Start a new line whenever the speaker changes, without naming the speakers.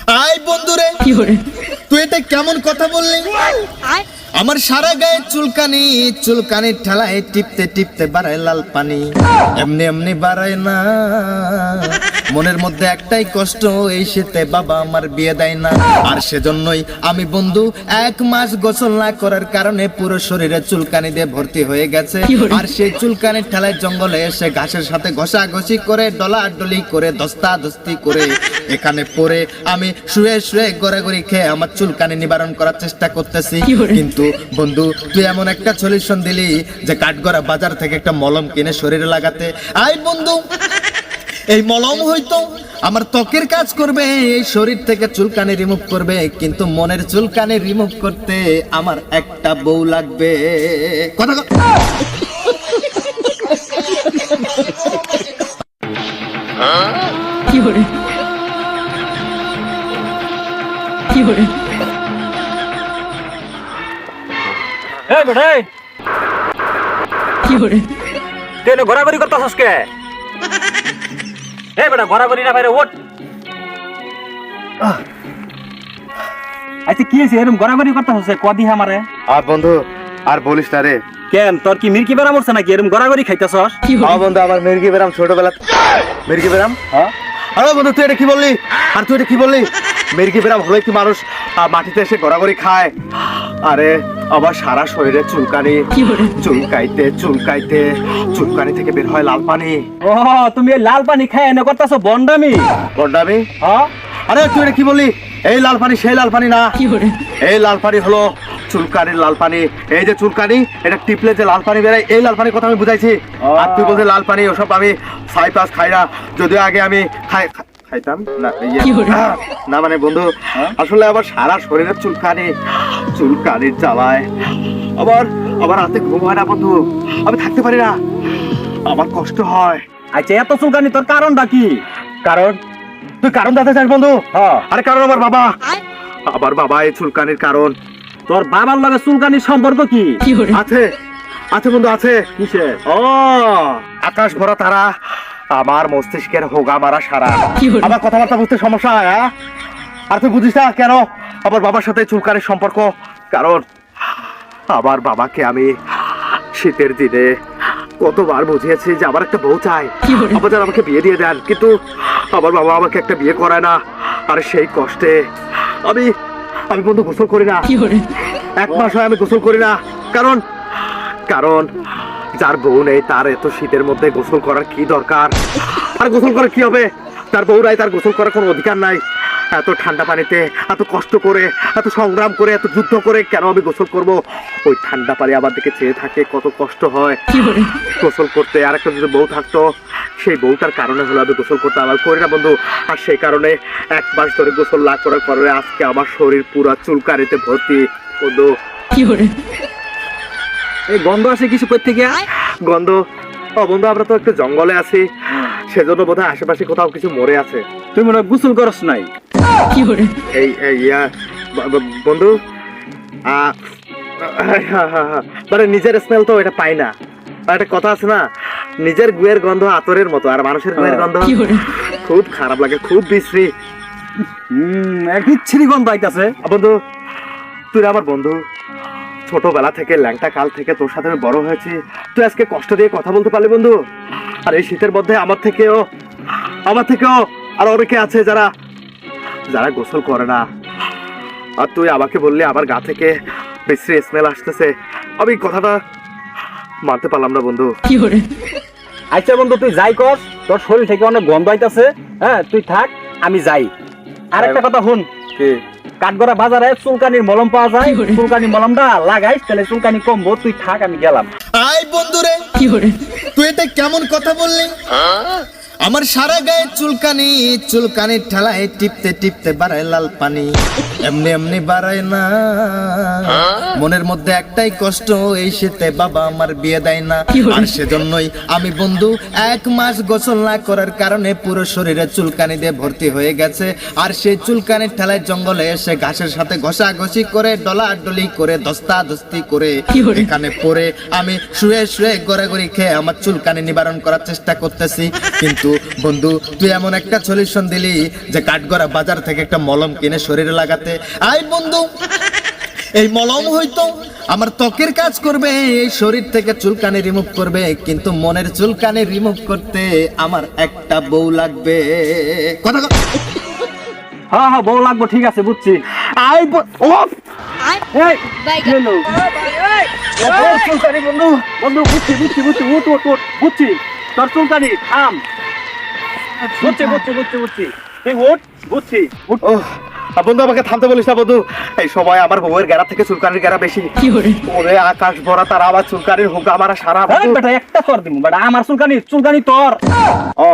I বন্ধুরে তুই এটা কেমন কথা বললি? আমার সারা গায়ে চুলকানি, চুলকানির ঠেলায় টিপতে টিপতে বাড়ায় লাল পানি। এমনি এমনি বাড়ায় না, মনের মধ্যে একটাই কষ্ট, এই শীতে বাবা আমার বিয়ে দেয় না। আর সেজন্যই আমি বন্ধু 1 মাস গোসল না করার কারণে পুরো শরীরে চুলকানি দিয়ে ভর্তি হয়ে গেছে। আর সেই চুলকানির ঠেলায় জঙ্গলে এসে ঘাসের সাথে ঘষাঘষি করে, ডলাডলি করে, দস্তাদস্তি করে এখানে পরে আমি শুয়ে শুয়ে গড়াগড়ি খেয়ে আমার চুলকানি নিবারণ করার চেষ্টা করতেছি। কিন্তু বন্ধু তুই এমন একটা সলিউশন দিলি যে কাঠগড়া বাজার থেকে একটা মলম কিনে শরীরে লাগাতে। আই বন্ধু, এই মলম হয়তো আমার ত্বকের কাজ করবে, এই শরীর থেকে চুলকানি রিমুভ করবে, কিন্তু মনের চুলকানি রিমুভ করতে আমার একটা বউ লাগবে। কথা
কি করে কি করে
এই বেটা
কি করে
তুই এনে ঘোরাঘুরি করতেছস কে? এই বেটা ঘোরাঘুরি না বাইরে ওঠ। আচ্ছা কি হয়েছে এরকম ঘোরাঘুরি করতেছস কদি আমারে?
আর বন্ধু আর বলিস না রে।
কেন তোর কি মির্কি বেড়া মরছে নাকি এরকম ঘোরাঘুরি খাইতেছস?
হ্যাঁ বন্ধু, আমার মির্গি বেরাম ছোটবেলা। মির্গি বেরাম?
হ্যাঁ।
আরে বন্ধু তুই এটা কি বললি? আর তুই এটা কি বললি? মির্গি বেরাম হলে কি মানুষ মাটিতে এসে ঘোরাঘুরি খায়? আরে আবার সারা শরীরে চুলকানি, চুলকাইতে চুলকাইতে চুলকানি থেকে বের হয় লাল পানি।
ও তুমি এই লাল পানি খায় এনে করতেছো বন্ডামি?
বন্ডামি?
হ্যাঁ।
আরে তুই এটা কি বললি? এই লাল পানি সেই লাল পানি না।
কি করে
এই লাল পানি হলো চুলকানির লাল পানি। এই যে চুলকানি, এটা টিপলে যে লাল পানি বেরোয়, এই লাল পানির কথা আমি বুঝাইছি। আর তুই বলতে লাল পানি ওসব আমি সাইপাস খাই না, যদিও আগে আমি খাইতাম না। না মানে বন্ধু আসলে আবার সারা শরীরের চুলকানি, চুলকানির জ্বালায় আবার আবার রাতে ঘুম হয় না বন্ধু, আমি থাকতে পারি না, আমার কষ্ট হয়।
আচ্ছা এত চুলকানি তোর কারণটা কি?
কারণ তুই কারণ জানতে চাস বন্ধু?
হ্যাঁ।
আরে কারণ আমার বাবা, আমার বাবা এই চুলকানির কারণ।
তোর বাবার লগে চুলকানির সম্পর্ক কি?
কি করে
আছে আছে বন্ধু আছে।
কিসে?
ও আকাশ ভরা তারা, আমার মস্তিষ্কের হোগা মারা সারা,
কি হলো?
আমার কথাবার্তা বুঝতে সমস্যা হয়। আর তুই বুঝিস না কেন আমার বাবার সাথে চুলকানির সম্পর্ক? কারণ আমার বাবাকে আমি শীতের দিনে কতবার বুঝিয়েছি যে আমার একটা বউ চাই,
কি হলো?
আবার আমাকে বিয়ে দিয়ে দেন, কিন্তু আমার বাবা আমাকে একটা বিয়ে করায় না। আর সেই কষ্টে আমি আমি বন্ধু গোসল করি না।
কি করে
1 মাস হয় আমি গোসল করি না। কারণ কারণ যার বউ নেই তার এত শীতের মধ্যে গোসল করার কি দরকার? আর গোসল করে কি হবে? তার বউ নাই, তার গোসল করার কোনো অধিকার নাই। এত ঠান্ডা পানিতে এত কষ্ট করে, এত সংগ্রাম করে, এত যুদ্ধ করে কেন আমি গোসল করব? ওই ঠান্ডা পানি আমার দিকে চেয়ে থাকে, কত কষ্ট হয়
কি করে
গোসল করতে। আর একটা যদি বউ থাকতো, সেই বউটার কারণে হলো আমি গোসল করতে আমার করি না বন্ধু। আর সেই কারণে 1 মাস ধরে গোসল না করার কারণে আজকে আমার শরীর পুরা চুলকানিতে ভর্তি বন্ধু।
কি করে
এই গন্ধ আসে কিছু কই থেকে?
গন্ধ? ও বন্ধু আমরা তো একটু জঙ্গলে আছি, সেজন্য বোধহয় আশেপাশে কোথাও কিছু মরে আছে।
তুই মনে হয় গোসল করস নাই?
কি করে
এই এই ইয়া বন্ধু মানে নিজের স্মেল তো এটা পাই না। আর একটা কথা আছে না, নিজের গুয়ের গন্ধ আতরের মতো, আর মানুষের গুয়ের গন্ধ
কি করে
খুব খারাপ লাগে, খুব বিশ্রী।
এক বিচ্ছিরি গন্ধ আইতাছে।
বন্ধু তুই আমার বন্ধু, ছোটবেলা থেকে ল্যাংটা কাল থেকে তোর সাথে আমি বড় হয়েছি, তুই আজকে কষ্ট দিয়ে কথা বলতে পারলি বন্ধু। আর এই শীতের মধ্যে আমার থেকেও আর অনেকে আছে যারা যারা গোসল করে না। আর তুই আমাকে বললি আমার গা থেকে বিশ্রী স্মেল আসতেছে, আমি কথাটা মানতে পারলাম না বন্ধু।
কি করে
আচ্ছা বন্ধু তুই যাই কর, তোর শরীর থেকে অনেক গন্ধ আইতাছে। হ্যাঁ তুই থাক, আমি যাই। আর একটা কথা শুন,
কি?
কাঠগড়া বাজারে চুলকানির মলম পাওয়া যায়,
কি করে?
চুলকানির মলমটা লাগাইস তাহলে চুলকানি কমবো। তুই থাক, আমি গেলাম।
আই বন্ধুরে
কি করে
তুই এটা কেমন কথা বললি? আমার সারা গায়ে চুলকানি, চুলকানির ঠেলায় টিপতে টিপতে বাড়ায় লাল পানি। এমনি এমনি বাড়ায় না, মনের মধ্যে একটাই কষ্ট, এই শীতে বাবা আমার বিয়ে দেয় না। আর সেজন্যই আমি বন্ধু 1 মাস গোসল না করার কারণে পুরো শরীরে চুলকানি দিয়ে ভর্তি হয়ে গেছে। আর সেই চুলকানির ঠেলায় জঙ্গলে এসে ঘাসের সাথে ঘষাঘষি করে, ডলাডলি করে, দস্তাদস্তি করে এখানে পরে আমি শুয়ে শুয়ে গড়াগড়ি খেয়ে আমার চুলকানি নিবারণ করার চেষ্টা করতেছি। কিন্তু বন্ধু তুই এমন একটা সলিউশন দিলি যে কাঠগড়া বাজার থেকে একটা মলম কিনে শরীরে লাগাতে। আই বন্ধু, এই মলম হয়তো আমার ত্বকের কাজ করবে, এই শরীর থেকে চুলকানি রিমুভ করবে, কিন্তু মনের চুলকানি রিমুভ করতে আমার একটা বউ লাগবে। কথা
হ্যাঁ হ্যাঁ, বউ লাগবো, ঠিক আছে বুঝছি। চুলকানি বন্ধু, বন্ধু বুঝছি বুঝছি বুঝছি, উঠ উঠ উঠ, বুঝছি তোর চুলকানি, থাম। বুঝছি বুঝছি বুঝছি বুঝছি, তুই উঠ, বুঝছি উঠ। বন্ধু আমাকে থামতে বলিস না বন্ধু, এই সময় আমার বউয়ের গেরা থেকে চুলকানির গেরা বেশি। ওরে আকাশ ভরা তার আবার চুলকানির হুক আমার সারা। বেটা একটা কর দিমু বেটা, আমার চুলকানি চুলকানি তোর। ও